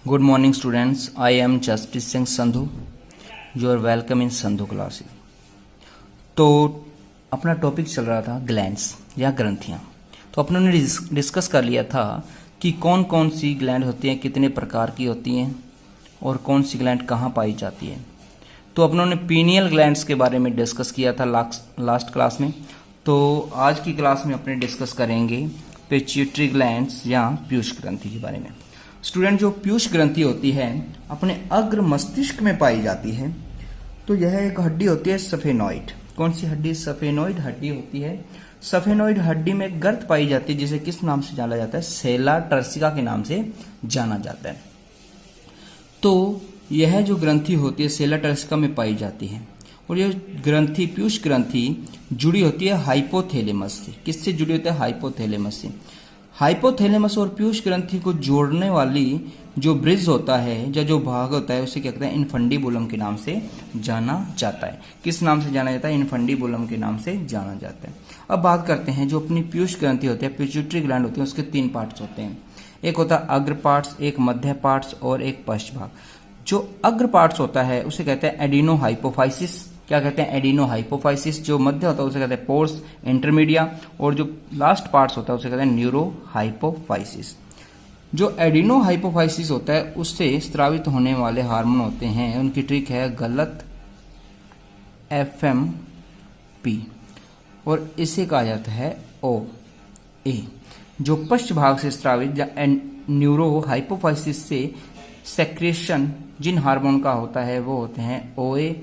Good morning students, I am Jaspreet Singh Sandhu. You are welcome in Sandhu classes. तो अपना topic चल रहा था ग्लैंड्स या ग्रंथियाँ। तो अपनों ने डिस्कस कर लिया था कि कौन कौन सी ग्लैंड होती हैं, कितने प्रकार की होती हैं और कौन सी ग्लैंड कहाँ पाई जाती है। तो अपनों ने पीनियल ग्लैंड्स के बारे में डिस्कस किया था लास्ट क्लास में। तो आज की क्लास में अपने डिस्कस करेंगे पिट्यूटरी ग्लैंड्स या पीयूष ग्रंथि के बारे में। स्टूडेंट, जो पीयूष ग्रंथि होती है अपने अग्र मस्तिष्क में पाई जाती है। तो यह एक हड्डी होती है सफेनॉइड। कौन सी हड्डी? सफेनॉइड हड्डी होती है। सफेनॉइड हड्डी में गर्त पाई जाती है जिसे किस नाम से जाना जाता है? सेला टर्सिका के नाम से जाना जाता है। तो यह जो ग्रंथि होती है सेला टर्सिका में पाई जाती है और यह ग्रंथि पीयूष ग्रंथि जुड़ी होती है हाइपोथैलेमस से। किससे जुड़ी होती है? हाइपोथैलेमस से। हाइपोथैलेमस और पीयूष ग्रंथि को जोड़ने वाली जो ब्रिज होता है या जो भाग होता है उसे क्या कहते हैं? इनफंडिबुलम के नाम से जाना जाता है। किस नाम से जाना जाता है? इनफंडिबुलम के नाम से जाना जाता है। अब बात करते हैं जो अपनी पीयूष ग्रंथि होती है, पिट्यूटरी ग्लैंड होती है, उसके 3 पार्ट्स होते हैं। एक होता है अग्र पार्ट्स, एक मध्य पार्ट्स और एक पश्च भाग। जो अग्र पार्ट्स होता है उसे कहते हैं एडिनो हाइपोफाइसिस। क्या कहते हैं? Adeno hypophysis. जो मध्य होता है उसे कहते हैं पोर्स इंटरमीडिया और जो लास्ट पार्ट्स होता है उसे कहते हैं न्यूरो हाइपोफाइसिस। जो एडिनो हाइपोफाइसिस होता है उससे स्रावित होने वाले हार्मोन होते हैं, उनकी ट्रिक है गलत FMP और इसे कहा जाता है OA। जो पश्च भाग से स्रावित या न्यूरो हाइपोफाइसिस से सेक्रेशन जिन हार्मोन का होता है वो होते हैं OA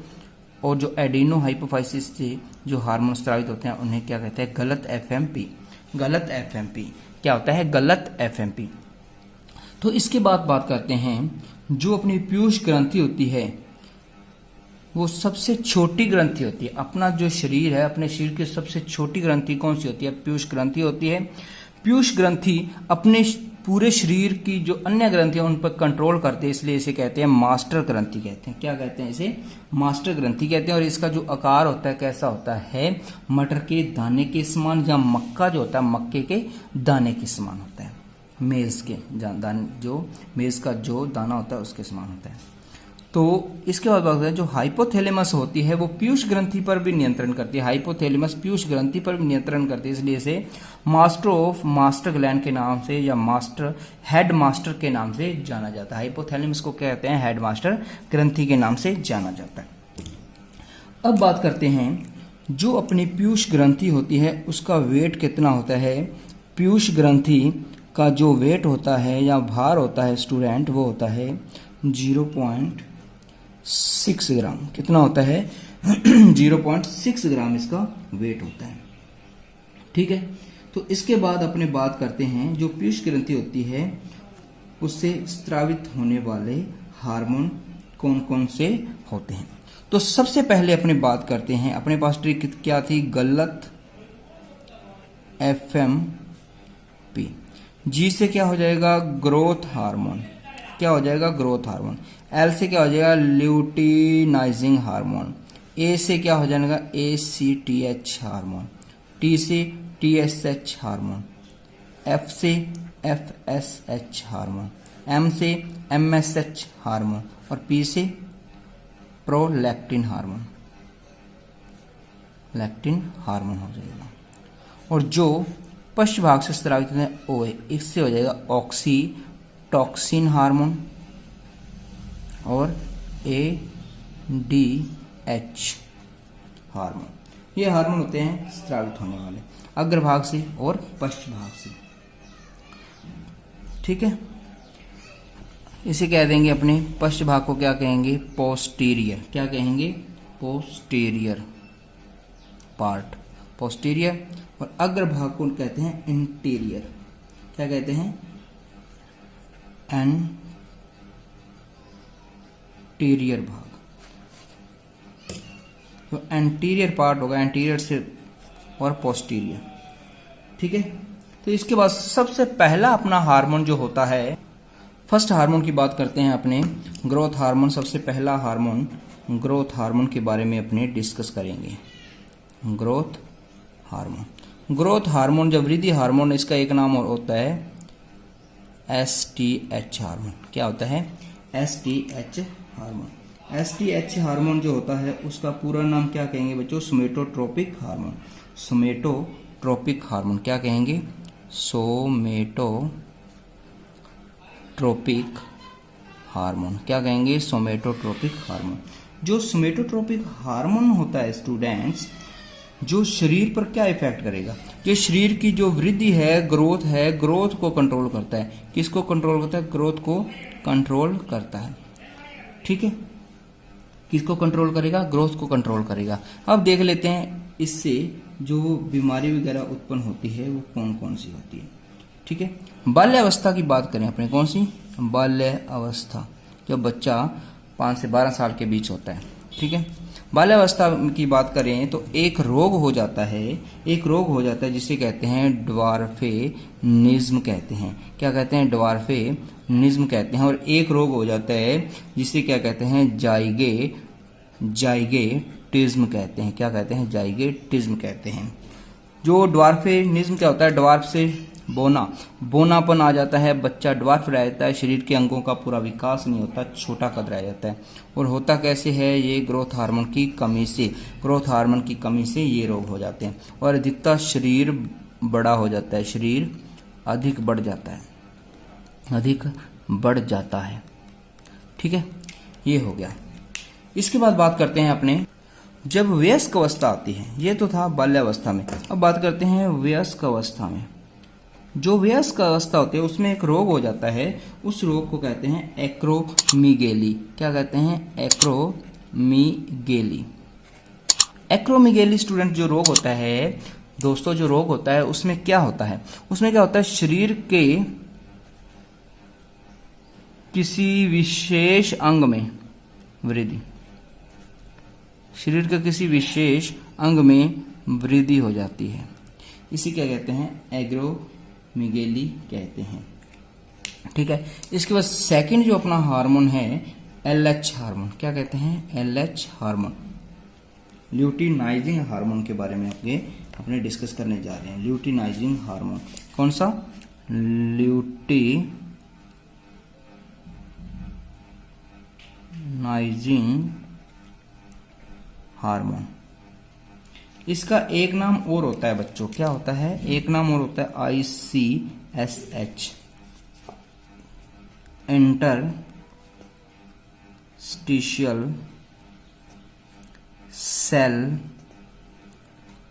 और जो एडिनो हाइपोफाइसिस से जो हार्मोन स्रावित होते हैं उन्हें क्या कहते हैं? गलत FMP। गलत FMP क्या होता है? गलत FMP। तो इसके बाद बात करते हैं जो अपनी पीयूष ग्रंथि होती है वो सबसे छोटी ग्रंथि होती है। अपना जो शरीर है, अपने शरीर की सबसे छोटी ग्रंथि कौन सी होती है? पीयूष ग्रंथि होती है। पीयूष ग्रंथि अपने पूरे शरीर की जो अन्य ग्रंथियां उन पर कंट्रोल करते हैं, इसलिए इसे कहते हैं मास्टर ग्रंथि कहते हैं। क्या कहते हैं? इसे मास्टर ग्रंथि कहते हैं। और इसका जो आकार होता है कैसा होता है? मटर के दाने के समान या मक्का जो होता है मक्के के दाने के समान होता है। मेज के दाने, जो मेज का जो दाना होता है उसके समान होता है। तो इसके बाद बात करें जो हाइपोथैलेमस होती है वो पीयूष ग्रंथि पर भी नियंत्रण करती है। हाइपोथैलेमस पीयूष ग्रंथि पर भी नियंत्रण करती है, इसलिए इसे मास्टर ऑफ मास्टर ग्लैंड के नाम से या मास्टर हेड मास्टर के नाम से जाना जाता है। हाइपोथैलेमस को कहते हैं हेड मास्टर ग्रंथि के नाम से जाना जाता है। अब बात करते हैं जो अपनी पीयूष ग्रंथि होती है उसका वेट कितना होता है। पीयूष ग्रंथि का जो वेट होता है या भार होता है स्टूडेंट वो होता है 0.6 ग्राम। कितना होता है? 0.6 ग्राम इसका वेट होता है। ठीक है। तो इसके बाद अपने बात करते हैं जो पीयूष ग्रंथि होती है उससे स्रावित होने वाले हार्मोन कौन कौन से होते हैं। तो सबसे पहले अपने बात करते हैं, अपने पास ट्रिक क्या थी? गलत FMP। G से क्या हो जाएगा? Growth hormone. क्या हो जाएगा? Growth hormone. L से क्या हो जाएगा? Luteinizing hormone. A से क्या हो जाएगा? ACTH hormone. T से TSH हार्मोन। F से FSH हार्मोन। M से MSH हार्मोन और P से प्रोलैक्टिन हार्मोन। लैक्टिन हार्मोन हो जाएगा। और जो पश्च भाग से स्रावित होते हैं OA, इससे हो जाएगा ऑक्सीटॉक्सिन हार्मोन और ADH हार्मोन। ये हार्मोन होते हैं स्रावित होने वाले अग्रभाग से और पश्च भाग से। ठीक है। इसे कह देंगे अपने पश्च भाग को क्या कहेंगे? पोस्टीरियर। क्या कहेंगे? Posterior part, posterior. और अग्रभाग को कहते हैं इंटीरियर। क्या कहते हैं? एंटीरियर भाग। तो एंटीरियर पार्ट होगा एंटीरियर से और पोस्टीरियर। ठीक है। तो इसके बाद सबसे पहला अपना हार्मोन जो होता है, फर्स्ट हार्मोन की बात करते हैं अपने ग्रोथ हार्मोन। सबसे पहला हार्मोन ग्रोथ हार्मोन के बारे में अपने डिस्कस करेंगे। Growth hormone. ग्रोथ हार्मोन जब वृद्धि हार्मोन, इसका एक नाम और होता है STH हार्मोन। क्या होता है? STH hormone. STH हार्मोन जो होता है उसका पूरा नाम क्या कहेंगे बच्चों? सोमेटोट्रोपिक हार्मोन। सोमेटोट्रोपिक हार्मोन क्या कहेंगे? सोमेटोट्रोपिक हार्मोन। क्या कहेंगे? सोमेटोट्रोपिक हार्मोन। जो सोमेटोट्रोपिक हार्मोन होता है स्टूडेंट्स, जो शरीर पर क्या इफेक्ट करेगा? ये शरीर की जो वृद्धि है, ग्रोथ को कंट्रोल करता है। किसको कंट्रोल करता है? ग्रोथ को कंट्रोल करता है। ठीक है, किसको कंट्रोल करेगा? ग्रोथ को कंट्रोल करेगा। अब देख लेते हैं इससे जो बीमारी वगैरह उत्पन्न होती है वो कौन कौन सी होती है। ठीक है, बाल्यावस्था की बात करें अपने, कौन सी? बाल्यावस्था, जब बच्चा 5 से 12 साल के बीच होता है। ठीक है, बाल्यावस्था की बात करें तो एक रोग हो जाता है जिसे कहते हैं ड्वार्फिनिज्म कहते हैं। क्या कहते हैं? ड्वार्फिनिज्म कहते हैं। और एक रोग हो जाता है जिसे क्या कहते हैं? जाइगेटिज्म कहते हैं। क्या कहते हैं? जाइगेटिज्म कहते हैं। जो ड्वार्फिनिज्म क्या होता है? ड्वार्फ से बोनापन आ जाता है, बच्चा ड्वार्फ रह जाता है, शरीर के अंगों का पूरा विकास नहीं होता, छोटा कद रह जाता है। और होता कैसे है? ये ग्रोथ हार्मोन की कमी से ये रोग हो जाते हैं। और अधिकता शरीर बड़ा हो जाता है, शरीर अधिक बढ़ जाता है। ठीक है, ये हो गया। इसके बाद बात करते हैं अपने, जब वयस्क अवस्था आती है, ये तो था बाल्यावस्था में। अब बात करते हैं वयस्क अवस्था में। जो वयस्क अवस्था होती है उसमें एक रोग हो जाता है, उस रोग को कहते हैं एक्रोमीगेली। क्या कहते हैं? एक्रोमीगेली स्टूडेंट जो रोग होता है दोस्तों, जो रोग होता है उसमें क्या होता है? शरीर के किसी विशेष अंग में वृद्धि हो जाती है। इसी क्या कहते हैं? एग्रोमीगेली कहते हैं। ठीक है, इसके बाद सेकंड जो अपना हार्मोन है LH हार्मोन। क्या कहते हैं? LH hormone. ल्यूटिनाइजिंग हार्मोन के बारे में अपने डिस्कस करने जा रहे हैं। ल्यूटिनाइजिंग हार्मोन कौन सा? Luteinizing hormone. इसका एक नाम और होता है बच्चों, क्या होता है? एक नाम और होता है ICSH, interstitial cell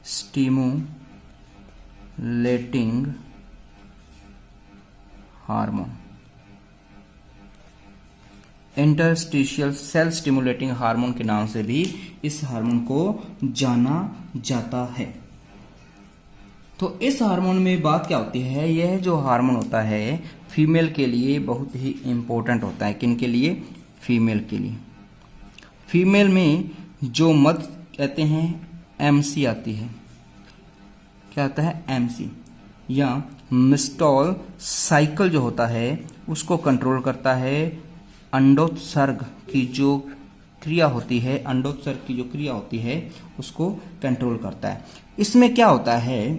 stimulating hormone. Interstitial cell stimulating hormone के नाम से भी इस हार्मोन को जाना जाता है। तो इस हार्मोन में बात क्या होती है? यह जो हार्मोन होता है फीमेल के लिए बहुत ही इंपॉर्टेंट होता है। किन के लिए? फीमेल के लिए। फीमेल में जो मद कहते हैं MC आती है। क्या आता है? MC, या मिस्टॉल साइकिल जो होता है उसको कंट्रोल करता है। अंडोत्सर्ग की जो क्रिया होती है उसको कंट्रोल करता है। इसमें क्या होता है?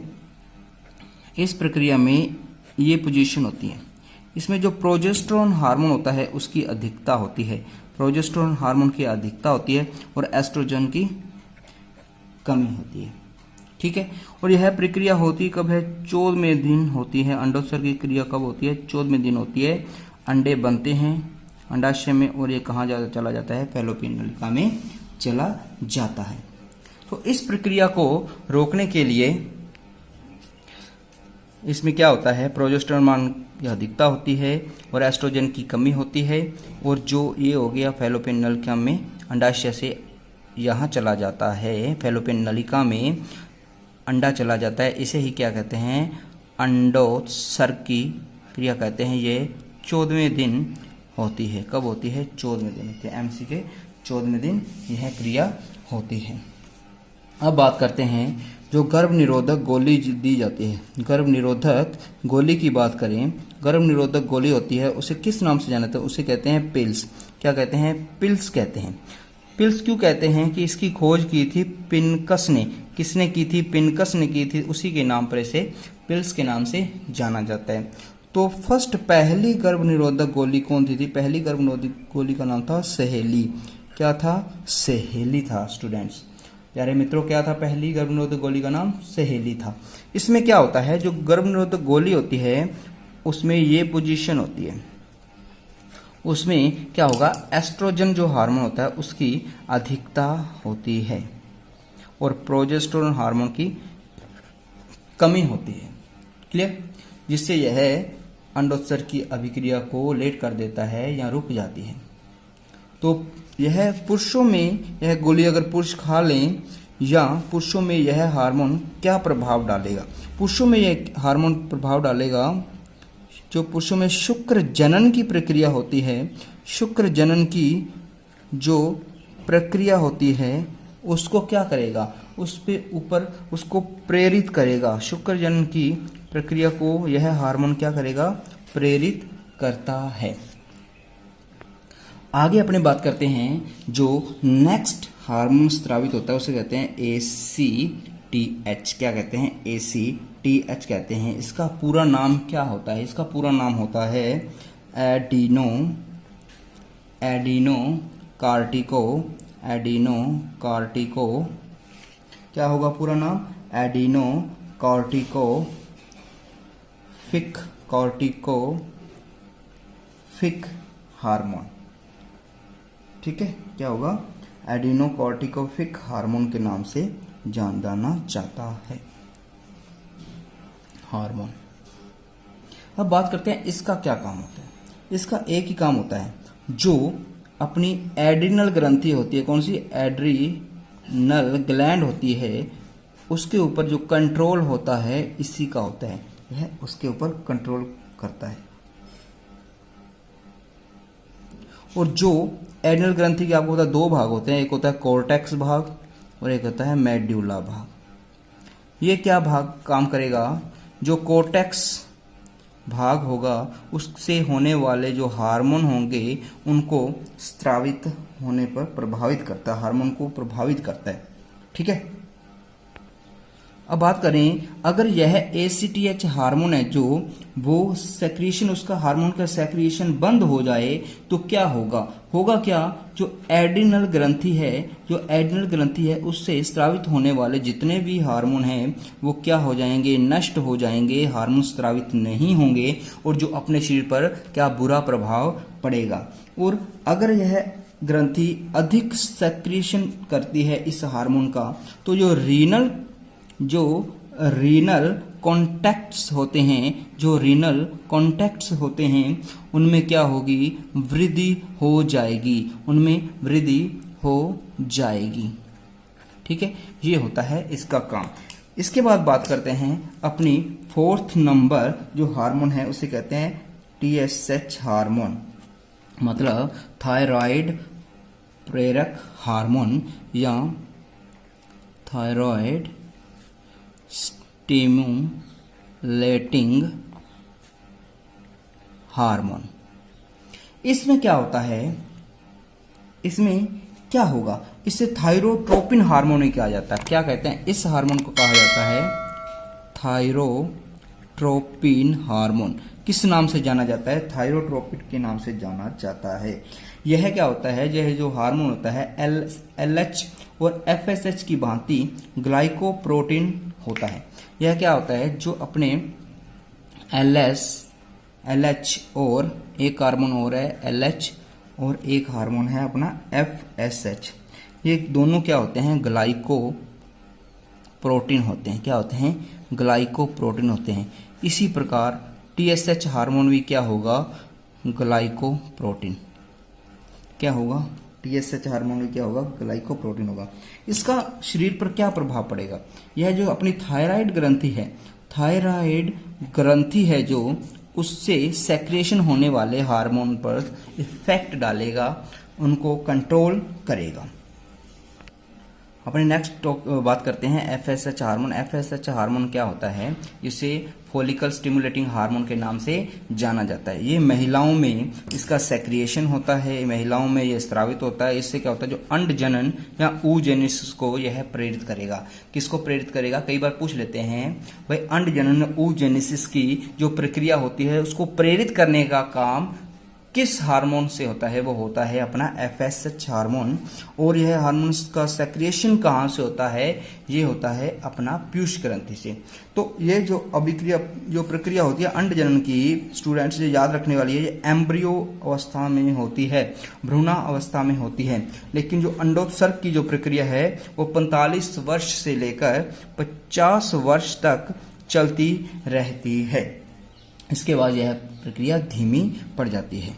इस प्रक्रिया में ये पोजीशन होती है। इसमें जो प्रोजेस्टेरोन हार्मोन होता है उसकी अधिकता होती है। प्रोजेस्टेरोन हार्मोन की अधिकता होती है और एस्ट्रोजन की कमी होती है। ठीक है, और यह प्रक्रिया होती कब है? 14वें दिन होती है। अंडोत्सर्ग की क्रिया कब होती है? 14वें दिन होती है। अंडे बनते हैं अंडाशय में और ये कहाँ चला जाता है? फैलोपियन नलिका में चला जाता है। तो इस प्रक्रिया को रोकने के लिए इसमें क्या होता है? प्रोजेस्टेरोन मान की अधिकता होती है और एस्ट्रोजन की कमी होती है। और जो ये हो गया फैलोपियन नलिका में अंडाशय से यहाँ चला जाता है, फैलोपियन नलिका में अंडा चला जाता है। इसे ही क्या कहते हैं? अंडोत्सर्ग की क्रिया कहते हैं। ये 14वें दिन होती है। कब होती है? 14वें दिन होती है। MC के 14वें दिन यह क्रिया होती है। अब बात करते हैं जो गर्भ निरोधक गोली दी जाती है। गर्भ निरोधक गोली की बात करें, गर्भ निरोधक गोली होती है उसे किस नाम से जाना जाता है? उसे कहते हैं पिल्स। क्या कहते हैं? पिल्स कहते हैं। पिल्स क्यों कहते हैं? कि इसकी खोज की थी पिनकस ने। किसने की थी? पिनकस ने की थी। उसी के नाम पर इसे पिल्स के नाम से जाना जाता है। तो फर्स्ट पहली गर्भ निरोधक गोली कौन थी? पहली गर्भ निरोधक गोली का नाम था सहेली। क्या था? सहेली था स्टूडेंट्स। प्यारे मित्रों, क्या था? पहली गर्भ निरोधक गोली का नाम सहेली था। इसमें क्या होता है, जो गर्भ निरोधक गोली होती है उसमें ये पोजीशन होती है, उसमें क्या होगा, एस्ट्रोजन जो हार्मोन होता है उसकी अधिकता होती है और प्रोजेस्टेरोन हार्मोन की कमी होती है। क्लियर? जिससे यह अंडोत्सर्ग की अभिक्रिया को लेट कर देता है या रुक जाती है। तो यह पुरुषों में यह गोली अगर पुरुष खा लें या पुरुषों में यह हार्मोन क्या प्रभाव डालेगा? पुरुषों में यह हार्मोन प्रभाव डालेगा, जो पुरुषों में शुक्र जनन की प्रक्रिया होती है, शुक्र जनन की जो प्रक्रिया होती है उसको क्या करेगा, उस पे ऊपर उसको प्रेरित करेगा। शुक्र जनन की प्रक्रिया को यह हार्मोन क्या करेगा? प्रेरित करता है। आगे अपने बात करते हैं, जो नेक्स्ट हार्मोन स्रावित होता है उसे कहते हैं ACTH। क्या कहते हैं? ACTH कहते हैं। इसका पूरा नाम क्या होता है? इसका पूरा नाम होता है एडिनो क्या होगा पूरा नाम? एडिनोकॉर्टिकोफिक हार्मोन। ठीक है, क्या होगा? एडिनोकॉर्टिकोफिक हार्मोन के नाम से जाना जाता है हार्मोन। अब बात करते हैं इसका क्या काम होता है। इसका एक ही काम होता है, जो अपनी एड्रिनल ग्रंथि होती है, कौन सी? एड्रिनल ग्लैंड होती है, उसके ऊपर जो कंट्रोल होता है इसी का होता है, यह उसके ऊपर कंट्रोल करता है। और जो एड्रिनल ग्रंथि के आपको पता है 2 भाग होते हैं, एक होता है कॉर्टेक्स भाग और एक होता है मेड्यूला भाग। ये क्या भाग काम करेगा? जो कॉर्टेक्स भाग होगा उससे होने वाले जो हार्मोन होंगे उनको स्रावित होने पर प्रभावित करता है, हार्मोन को प्रभावित करता है। ठीक है, अब बात करें, अगर यह ACTH हार्मोन है जो वो सेक्रीशन, उसका हार्मोन का सेक्रीशन बंद हो जाए तो क्या होगा? होगा क्या? जो एड्रिनल ग्रंथि है उससे स्रावित होने वाले जितने भी हार्मोन हैं वो क्या हो जाएंगे? नष्ट हो जाएंगे, हार्मोन स्रावित नहीं होंगे और जो अपने शरीर पर क्या बुरा प्रभाव पड़ेगा। और अगर यह ग्रंथि अधिक सेक्रीशन करती है इस हार्मोन का, तो जो रीनल कॉन्टैक्ट्स होते हैं उनमें क्या होगी? वृद्धि हो जाएगी। ठीक है, ये होता है इसका काम। इसके बाद बात करते हैं अपनी 4th नंबर जो हार्मोन है उसे कहते हैं TSH हार्मोन, मतलब थायराइड प्रेरक हार्मोन या थायराइड स्टिमुलेटिंग हार्मोन। इसमें क्या होता है? इसमें क्या होगा? इससे थायरोट्रोपिन हार्मोन ही कहा जाता है। क्या कहते हैं? इस हार्मोन को कहा जाता है थायरोट्रोपिन हार्मोन। किस नाम से जाना जाता है? थायरोट्रोपिन के नाम से जाना जाता है। यह क्या होता है? यह जो हार्मोन होता है LH और FSH की भांति ग्लाइकोप्रोटीन होता है। यह क्या होता है? जो अपने LH और एक हार्मोन और है LH और एक हार्मोन है अपना FSH, ये दोनों क्या होते हैं? ग्लाइकोप्रोटीन होते हैं। क्या होते हैं? ग्लाइकोप्रोटीन होते हैं। इसी प्रकार TSH हार्मोन भी क्या होगा? ग्लाइकोप्रोटीन। क्या होगा? TSH हार्मोन भी क्या होगा? ग्लाइकोप्रोटीन होगा। इसका शरीर पर क्या प्रभाव पड़ेगा? यह जो अपनी थायराइड ग्रंथि है जो उससे सेक्रेशन होने वाले हार्मोन पर इफेक्ट डालेगा, उनको कंट्रोल करेगा। अपने नेक्स्ट बात करते हैं एफएसएच हार्मोन। एफएसएच हार्मोन क्या होता है? इसे फॉलिकल स्टिमुलेटिंग हार्मोन के नाम से जाना जाता है। ये महिलाओं में इसका सेक्रिएशन होता है, महिलाओं में ये स्रावित होता है। इससे क्या होता है, जो अंड जनन या oogenesis को यह प्रेरित करेगा। किसको प्रेरित करेगा? कई बार पूछ लेते हैं भाई, अंड जनन oogenesis की जो प्रक्रिया होती है उसको प्रेरित करने का काम किस हार्मोन से होता है? वो होता है अपना एफएसएच हार्मोन। और यह हार्मोन का सेक्रिएशन कहाँ से होता है? ये होता है अपना पीयूष ग्रंथि से। तो ये जो अभिक्रिया, जो प्रक्रिया होती है अंड जनन की, स्टूडेंट्स ये याद रखने वाली है, ये एम्ब्रियो अवस्था में होती है, भ्रूणा अवस्था में होती है। लेकिन जो अंडोत्सर्ग की जो प्रक्रिया है वो 45 वर्ष से लेकर 50 वर्ष तक चलती रहती है। इसके बाद यह प्रक्रिया धीमी पड़ जाती है।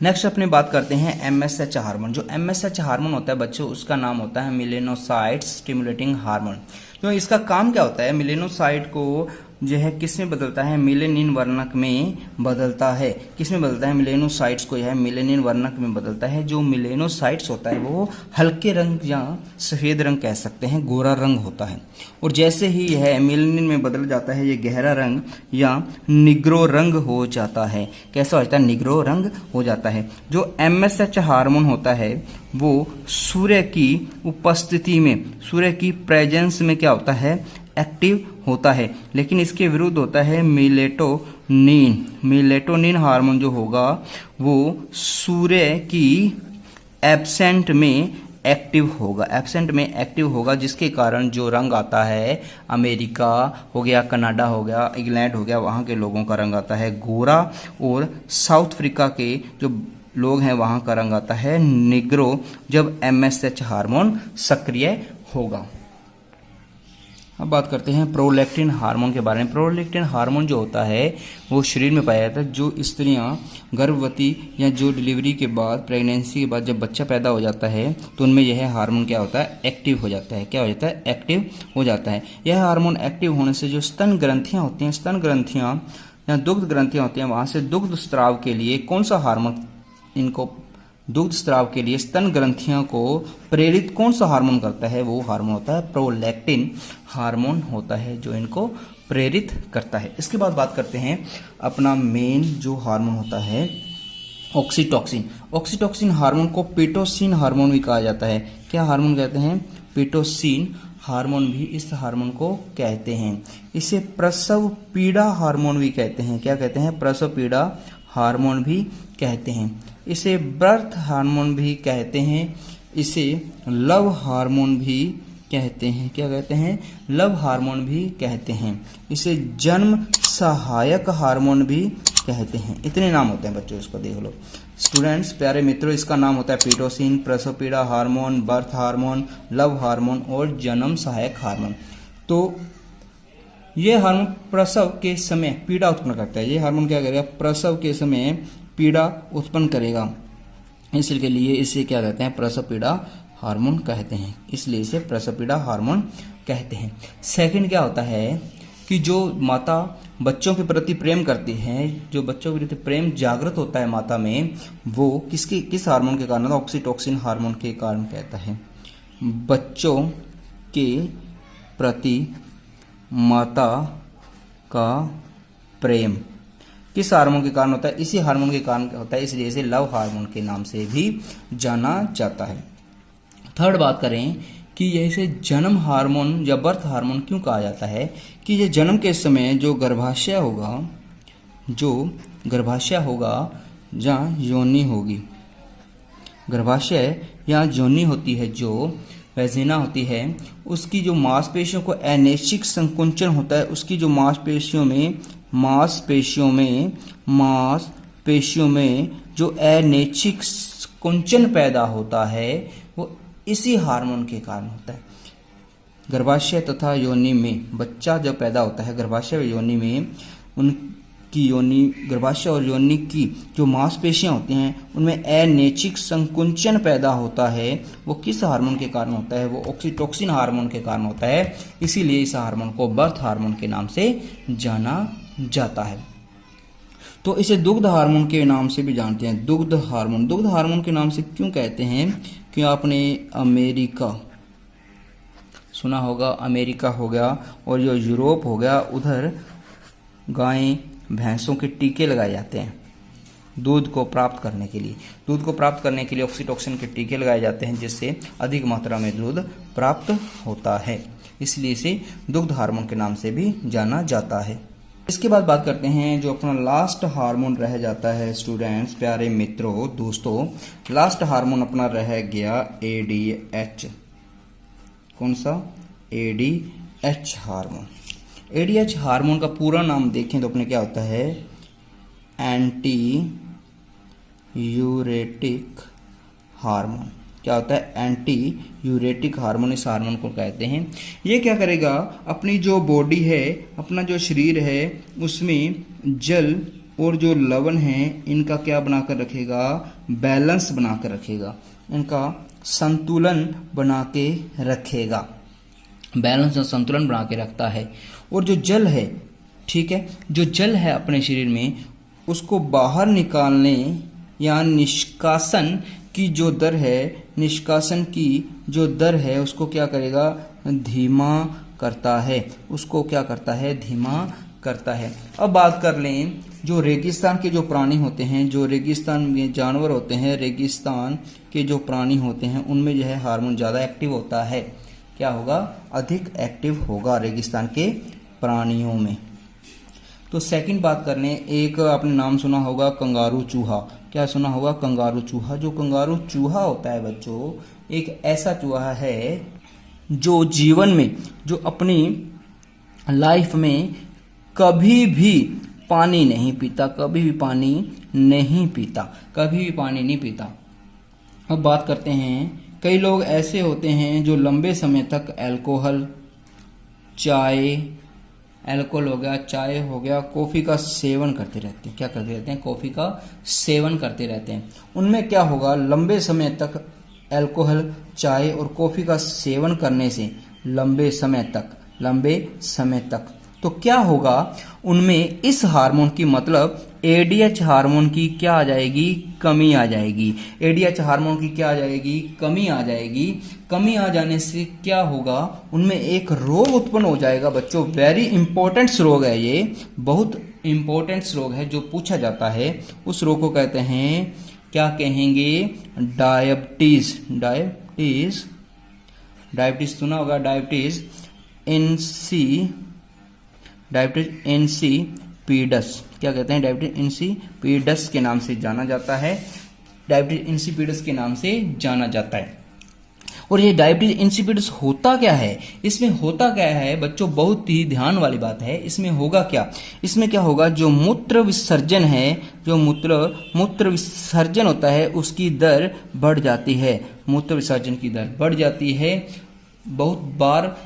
नेक्स्ट अपने बात करते हैं एमएसएच हार्मोन। जो एमएसएच हार्मोन होता है बच्चों, उसका नाम होता है मेलेनोसाइट स्टिमुलेटिंग हार्मोन। तो इसका काम क्या होता है? मेलेनोसाइट को जो है किस में बदलता है? मेलेनिन वर्णक में बदलता है। किस में बदलता है? मेलेनोसाइट्स को यह मेलेनिन वर्णक में बदलता है। जो मेलेनोसाइट्स होता है वो हल्के रंग या सफेद रंग कह सकते हैं, गोरा रंग होता है। और जैसे ही यह मेलेनिन में बदल जाता है, ये गहरा रंग या निग्रो रंग हो जाता है। कैसा हो जाता है? निग्रो रंग हो जाता है। जो एमएसएच हार्मोन होता है वो सूर्य की उपस्थिति में, सूर्य की प्रेजेंस में क्या होता है? एक्टिव होता है। लेकिन इसके विरुद्ध होता है मेलेटोनिन। मेलेटोनिन हार्मोन जो होगा वो सूर्य की एब्सेंट में एक्टिव होगा, एब्सेंट में एक्टिव होगा, जिसके कारण जो रंग आता है, अमेरिका हो गया, कनाडा हो गया, इंग्लैंड हो गया, वहाँ के लोगों का रंग आता है गोरा, और साउथ अफ्रीका के जो लोग हैं वहाँ का रंग आता है निग्रो, जब एमएसएच हार्मोन सक्रिय होगा। अब बात करते हैं प्रोलैक्टिन हार्मोन के बारे में। प्रोलैक्टिन हार्मोन जो होता है वो शरीर में पाया जाता है। जो स्त्रियां गर्भवती या जो डिलीवरी के बाद, प्रेगनेंसी के बाद जब बच्चा पैदा हो जाता है तो उनमें यह हार्मोन क्या होता है? एक्टिव हो जाता है। क्या हो जाता है? एक्टिव हो जाता है। यह हार्मोन एक्टिव होने से जो स्तन ग्रंथियाँ होती हैं, स्तन ग्रंथियाँ या दुग्ध ग्रंथियाँ होती हैं, वहाँ से दुग्ध स्राव के लिए कौन सा हार्मोन इनको, दुग्ध स्राव के लिए स्तन ग्रंथियों को प्रेरित कौन सा हार्मोन करता है? वो हार्मोन होता है प्रोलैक्टिन हार्मोन होता है जो इनको प्रेरित करता है। इसके बाद बात करते हैं अपना मेन जो हार्मोन होता है ऑक्सीटोसिन। ऑक्सीटोसिन हार्मोन को पीटोसिन हार्मोन भी कहा जाता है। क्या हार्मोन कहते हैं? पीटोसिन हार्मोन भी इस हार्मोन को कहते हैं। इसे प्रसव पीड़ा हार्मोन भी कहते हैं। क्या कहते हैं? प्रसव पीड़ा हार्मोन भी कहते हैं। इसे बर्थ हार्मोन भी कहते हैं। इसे लव हार्मोन भी कहते हैं। क्या कहते हैं? लव हार्मोन भी कहते हैं। इसे जन्म सहायक हार्मोन भी कहते हैं। इतने नाम होते हैं बच्चों, इसको देख लो स्टूडेंट्स, प्यारे मित्रों। इसका नाम होता है पीटोसिन, प्रसव पीड़ा hormone, birth hormone, love hormone और जन्म सहायक हार्मोन। तो ये हार्मोन प्रसव के समय पीड़ा उत्पन्न करता है। ये हार्मोन क्या करेगा? प्रसव के समय पीड़ा उत्पन्न करेगा। इसके लिए इसे क्या कहते हैं? प्रसव पीड़ा हार्मोन कहते हैं। इसलिए इसे प्रसव पीड़ा हार्मोन कहते हैं। सेकंड क्या होता है कि जो माता बच्चों के प्रति प्रेम करती है, जो बच्चों के प्रति प्रेम जागृत होता है माता में, वो किस हार्मोन के कारण? ऑक्सीटोसिन हार्मोन के कारण कहता है। बच्चों के प्रति माता का प्रेम किस हार्मोन के कारण होता है? इसी हार्मोन के कारण होता है, इसलिए इसे लव हार्मोन के नाम से भी जाना जाता है। थर्ड बात करें कि यह इसे जन्म हार्मोन या बर्थ हार्मोन क्यों कहा जाता है? कि ये जन्म के समय जो गर्भाशय होगा या योनि होगी, गर्भाशय या योनि होती है, जो वेजिना होती है, उसकी जो मांसपेशियों को अनैच्छिक संकुंचन होता है, उसकी जो मांसपेशियों में जो अनैच्छिक कुंचन पैदा होता है वो इसी हार्मोन के कारण होता है। गर्भाशय तथा योनि में बच्चा जब पैदा होता है, गर्भाशय और योनि में उनकी योनि, गर्भाशय और योनि की जो मांसपेशियां होती हैं उनमें अनैच्छिक संकुंचन पैदा होता है। वो किस हार्मोन के कारण होता है? वो ऑक्सीटोसिन हार्मोन के कारण होता है। इसीलिए इस हार्मोन को बर्थ हार्मोन के नाम से जाना जाता है। तो इसे दुग्ध हार्मोन के नाम से भी जानते हैं। दुग्ध हार्मोन के नाम से क्यों कहते हैं? कि आपने अमेरिका सुना होगा, अमेरिका हो गया और जो यूरोप हो गया, उधर गाय भैंसों के टीके लगाए जाते हैं दूध को प्राप्त करने के लिए। दूध को प्राप्त करने के लिए ऑक्सीटोसिन के टीके लगाए जाते हैं, जिससे अधिक मात्रा में दूध प्राप्त होता है, इसलिए इसे दुग्ध हार्मोन के नाम से भी जाना जाता है। इसके बाद बात करते हैं जो अपना लास्ट हार्मोन रह जाता है स्टूडेंट्स, प्यारे मित्रों, दोस्तों, लास्ट हार्मोन अपना रह गया ADH। कौन सा? ADH hormone. ADH हार्मोन का पूरा नाम देखें तो अपने क्या होता है? Antidiuretic hormone. क्या होता है? एंटी यूरेटिक हार्मोन इस हार्मोन को कहते हैं। ये क्या करेगा? अपनी जो बॉडी है, अपना जो शरीर है, उसमें जल और जो लवण है इनका क्या बनाकर रखेगा? बैलेंस बनाकर रखेगा, इनका संतुलन बना के रखेगा, बैलेंस और संतुलन बना के रखता है। और जो जल है, ठीक है, जो जल है अपने शरीर में, उसको बाहर निकालने या निष्कासन की जो दर है, निष्कासन की जो दर है, उसको क्या करेगा? धीमा करता है, उसको क्या करता है? धीमा करता है। अब बात कर लें जो रेगिस्तान के जो प्राणी होते हैं, जो रेगिस्तान में जानवर होते हैं, रेगिस्तान के जो प्राणी होते हैं, उनमें जो है हार्मोन ज़्यादा एक्टिव होता है। क्या होगा? अधिक एक्टिव होगा रेगिस्तान के प्राणियों में। तो सेकंड बात कर लें, एक आपने नाम सुना होगा कंगारू चूहा। क्या सुना होगा? कंगारू चूहा। जो कंगारू चूहा होता है बच्चों, एक ऐसा चूहा है जो जीवन में, जो अपनी लाइफ में कभी भी पानी नहीं पीता, कभी भी पानी नहीं पीता, कभी भी पानी नहीं पीता। अब बात करते हैं, कई लोग ऐसे होते हैं जो लंबे समय तक अल्कोहल, चाय, अल्कोहल हो गया, चाय हो गया, कॉफ़ी का सेवन करते रहते हैं। क्या करते रहते हैं? कॉफ़ी का सेवन करते रहते हैं। उनमें क्या होगा? लंबे समय तक अल्कोहल, चाय और कॉफ़ी का सेवन करने से लंबे समय तक तो क्या होगा? उनमें इस हार्मोन की, मतलब ADH हार्मोन की क्या आ जाएगी? कमी आ जाएगी। ADH हार्मोन की क्या आ जाएगी? कमी आ जाएगी। कमी आ जाने से क्या होगा? उनमें एक रोग उत्पन्न हो जाएगा बच्चों। वेरी इंपॉर्टेंट रोग है ये, बहुत इंपॉर्टेंट रोग है जो पूछा जाता है। उस रोग को कहते हैं, क्या कहेंगे? डायबिटीज। डायबिटीज सुना होगा, डायबिटीज इंसिपिडस। क्या कहते हैं? डायबिटीज इंसिपिडस के नाम से जाना जाता है। डायबिटीज इंसिपिडस के नाम से जाना जाता है। और ये डायबिटीज इंसिपिडस होता क्या है? इसमें होता क्या है बच्चों? बहुत ही ध्यान वाली बात है। इसमें होगा क्या? इसमें क्या होगा? जो मूत्र विसर्जन है, जो मूत्र विसर्जन होता है, उसकी दर बढ़ जाती है। मूत्र विसर्जन की दर बढ़ जाती है। बहुत बार,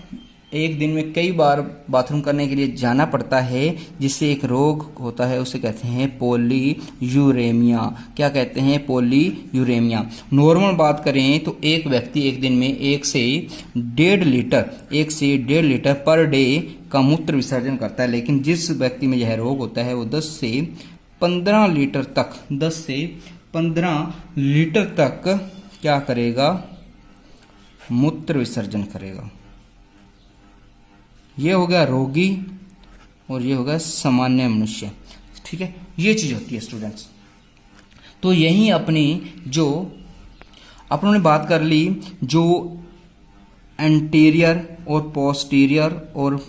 एक दिन में कई बार बाथरूम करने के लिए जाना पड़ता है, जिससे एक रोग होता है, उसे कहते हैं पॉलीयूरेमिया। क्या कहते हैं? पॉलीयूरेमिया। नॉर्मल बात करें तो एक व्यक्ति एक दिन में 1 से 1.5 लीटर पर डे का मूत्र विसर्जन करता है। लेकिन जिस व्यक्ति में यह रोग होता है वो 10 से 15 लीटर तक क्या करेगा? मूत्र विसर्जन करेगा। ये हो गया रोगी और ये हो गया सामान्य मनुष्य। ठीक है, ये चीज होती है स्टूडेंट्स। तो यही अपनी जो अपनों ने बात कर ली, जो एंटीरियर और पोस्टीरियर और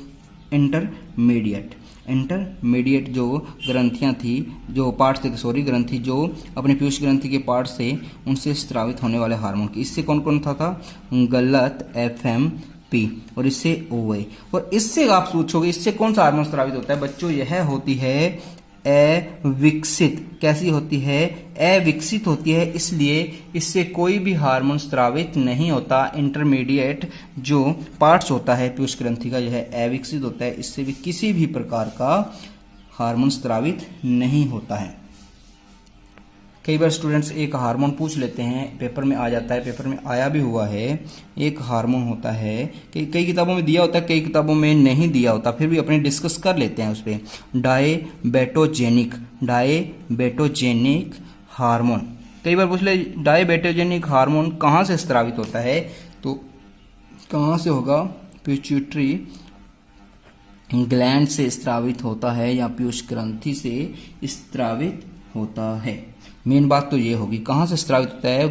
इंटरमीडिएट जो ग्रंथियां थी, जो पार्ट से, सॉरी, ग्रंथि जो अपने पीयूष ग्रंथि के पार्ट से, उनसे स्रावित होने वाले हार्मोन की। इससे कौन कौन था? गलत FMP, और इससे OA। और इससे आप पूछोगे इससे कौन सा हार्मोन स्रावित होता है बच्चों? यह होती है अविकसित। कैसी होती है? अविकसित होती है, इसलिए इससे कोई भी हार्मोन स्रावित नहीं होता। इंटरमीडिएट जो पार्ट्स होता है पीयूष ग्रंथि का, यह अविकसित होता है, इससे भी किसी भी प्रकार का हार्मोन स्रावित नहीं होता है। कई बार स्टूडेंट्स एक हार्मोन पूछ लेते हैं, पेपर में आ जाता है, पेपर में आया भी हुआ है। एक हार्मोन होता है कि कई किताबों में दिया होता है, कई किताबों में नहीं दिया होता, फिर भी अपने डिस्कस कर लेते हैं उस पर। डायबेटोजेनिक हार्मोन। कई बार पूछ ले डायबेटोजेनिक हार्मोन कहाँ से स्रावित होता है, तो कहाँ से होगा? पिट्यूटरी ग्लैंड से स्रावित होता है या पीयूष ग्रंथि से स्रावित होता है। मेन बात तो ये होगी, कहाँ से स्रावित होता है?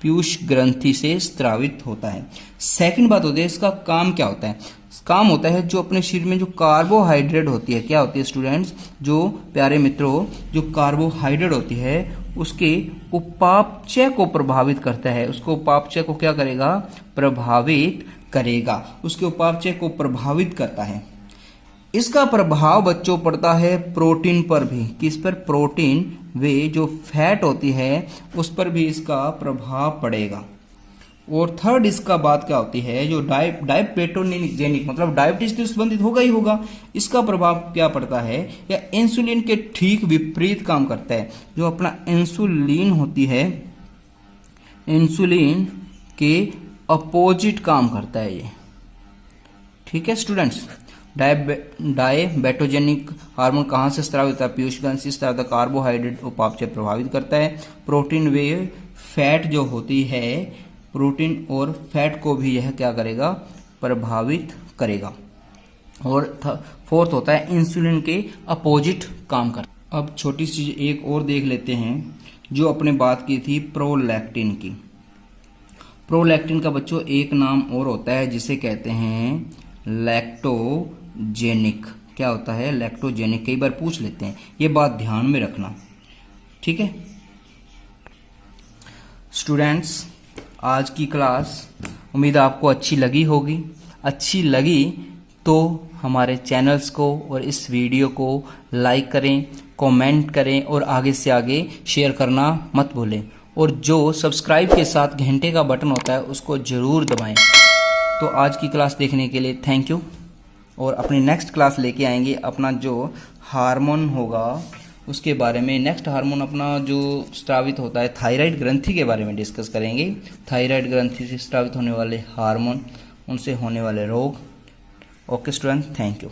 पीयूष ग्रंथि से स्रावित होता है। सेकंड बात होती है इसका काम क्या होता है? काम होता है जो अपने शरीर में जो कार्बोहाइड्रेट होती है, क्या होती है स्टूडेंट्स, जो प्यारे मित्रों, जो कार्बोहाइड्रेट होती है उसके उपापचय को प्रभावित करता है। उसको उपापचय को क्या करेगा? प्रभावित करेगा। उसके उपापचय को प्रभावित करता है। इसका प्रभाव बच्चों पड़ता है प्रोटीन पर भी। किस पर? प्रोटीन वे जो फैट होती है उस पर भी इसका प्रभाव पड़ेगा। और थर्ड इसका बात क्या होती है, जो डायबेटोजेनिक मतलब डायबिटीज से संबंधित होगा ही होगा। इसका प्रभाव क्या पड़ता है? या इंसुलिन के ठीक विपरीत काम करता है। जो अपना इंसुलिन होती है, इंसुलिन के अपोजिट काम करता है ये। ठीक है स्टूडेंट्स। डायबेटोजेनिक हार्मोन कहाँ से स्रावित होता है? पीयूष ग्रंथि से स्रावित होता है। कार्बोहाइड्रेट उपापचय प्रभावित करता है। प्रोटीन वे फैट जो होती है, प्रोटीन और फैट को भी यह क्या करेगा? प्रभावित करेगा। और फोर्थ होता है इंसुलिन के अपोजिट काम कर। अब छोटी सी एक और देख लेते हैं जो अपने बात की थी प्रोलैक्टिन की। प्रोलैक्टिन का बच्चों एक नाम और होता है जिसे कहते हैं लैक्टोजेनिक। क्या होता है? लैक्टोजेनिक। कई बार पूछ लेते हैं, ये बात ध्यान में रखना। ठीक है स्टूडेंट्स, आज की क्लास उम्मीद आपको अच्छी लगी होगी। अच्छी लगी तो हमारे चैनल्स को और इस वीडियो को लाइक करें, कमेंट करें और आगे से आगे शेयर करना मत भूलें। और जो सब्सक्राइब के साथ घंटे का बटन होता है उसको ज़रूर दबाएं। तो आज की क्लास देखने के लिए थैंक यू। और अपनी नेक्स्ट क्लास लेके आएंगे अपना जो हार्मोन होगा उसके बारे में। नेक्स्ट हार्मोन अपना जो स्रावित होता है थायराइड ग्रंथि के बारे में डिस्कस करेंगे। थायराइड ग्रंथि से स्रावित होने वाले हार्मोन, उनसे होने वाले रोग। Okay student, thank you.